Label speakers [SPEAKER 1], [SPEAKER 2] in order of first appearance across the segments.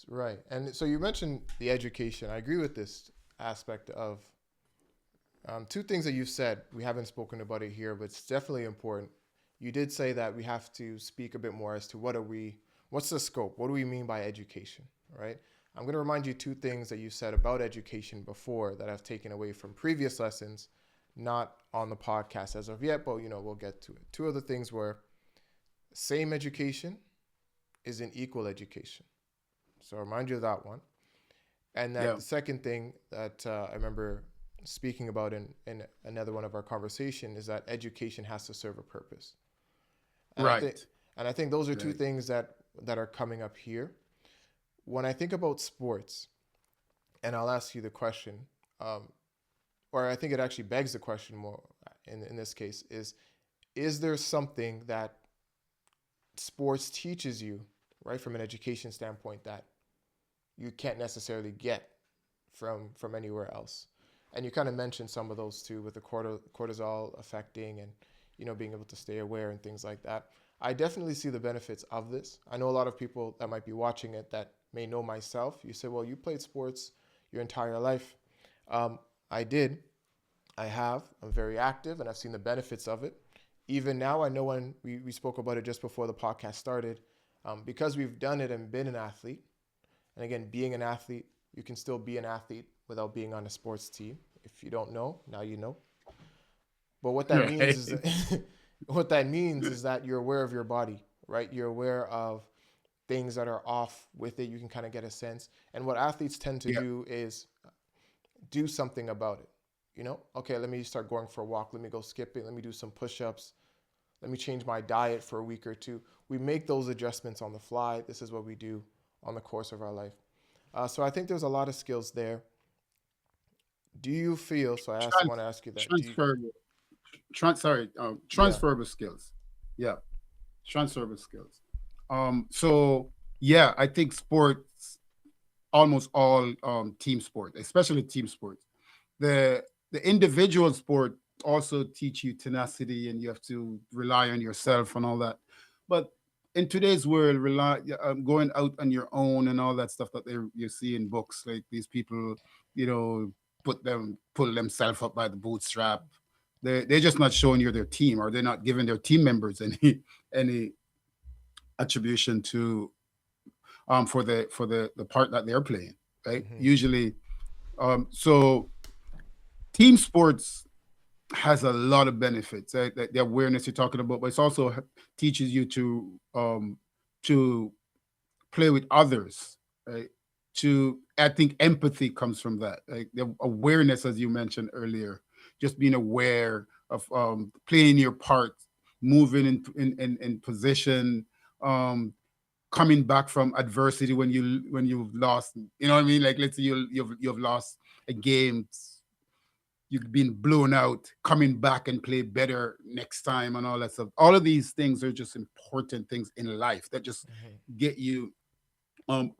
[SPEAKER 1] Right. And so you mentioned the education. I agree with this aspect of two things that you've said. We haven't spoken about it here, but it's definitely important. You did say that we have to speak a bit more as to what's the scope? What do we mean by education, right? I'm going to remind you two things that you said about education before that I've taken away from previous lessons, not on the podcast as of yet, but we'll get to it. Two of the things were same education is an equal education. So I'll remind you of that one. And that
[SPEAKER 2] Yeah.
[SPEAKER 1] the second thing that I remember speaking about in another one of our conversation is that education has to serve a purpose. And I think
[SPEAKER 2] Right.
[SPEAKER 1] and I think those are two
[SPEAKER 2] Right.
[SPEAKER 1] things that are coming up here. When I think about sports, and I'll ask you the question, um, or I think it actually begs the question more in this case is there something that sports teaches you, right, from an education standpoint that you can't necessarily get from anywhere else? And you kind of mentioned some of those too, with the cortisol affecting and being able to stay aware and things like that. I definitely see the benefits of this. I know a lot of people that might be watching it that may know myself. You say, well, you played sports your entire life. um, I did. I have. I'm very active and I've seen the benefits of it. Even now, I know when we spoke about it just before the podcast started, because we've done it and been an athlete. And again, being an athlete, you can still be an athlete without being on a sports team. If you don't know, now you know. But what that means
[SPEAKER 2] Right.
[SPEAKER 1] is that what that means is that you're aware of your body, right? You're aware of things that are off with it. You can kind of get a sense. And what athletes tend to
[SPEAKER 2] Yeah.
[SPEAKER 1] do is do something about it. Okay, let me start going for a walk. Let me go skipping. Let me do some push-ups. Let me change my diet for a week or two. We make those adjustments on the fly. This is what we do on the course of our life. So I think there's a lot of skills there. Do you feel? So I want
[SPEAKER 2] Trans,
[SPEAKER 1] to ask you that. Do you?
[SPEAKER 2] transferable,
[SPEAKER 1] Yeah.
[SPEAKER 2] transferable skills. Yeah. Transferable skills. So yeah, I think sports, almost all team sport, especially team sports. The individual sport also teach you tenacity and you have to rely on yourself and all that. But in today's world, going out on your own and all that stuff that you see in books, like these people, you know, pull themselves up by the bootstrap. They're just not showing you their team, or they're not giving their team members any attribution to for the part that they're playing, right?
[SPEAKER 1] Mm-hmm.
[SPEAKER 2] Usually, so team sports has a lot of benefits. Right? The awareness you're talking about, but it also teaches you to play with others, right? To I think empathy comes from that, like the awareness, as you mentioned earlier, just being aware of playing your part, moving in position, um, coming back from adversity when you've lost. You know what I mean? Like let's say you've lost a game, you've been blown out, coming back and play better next time and all that stuff. All of these things are just important things in life that just
[SPEAKER 1] Mm-hmm.
[SPEAKER 2] get you.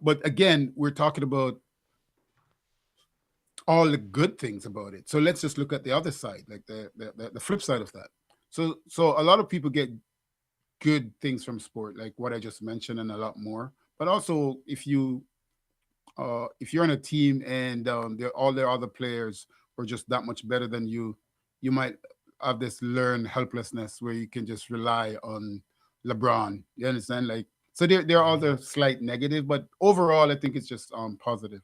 [SPEAKER 2] But again, we're talking about all the good things about it. So let's just look at the other side, like the flip side of that. So a lot of people get good things from sport, like what I just mentioned, and a lot more. But also, if you're on a team and all their other players are just that much better than you might have this learned helplessness where you can just rely on LeBron. You understand? Like, so there are
[SPEAKER 1] Mm-hmm.
[SPEAKER 2] other slight negative, but overall, I think it's just positive.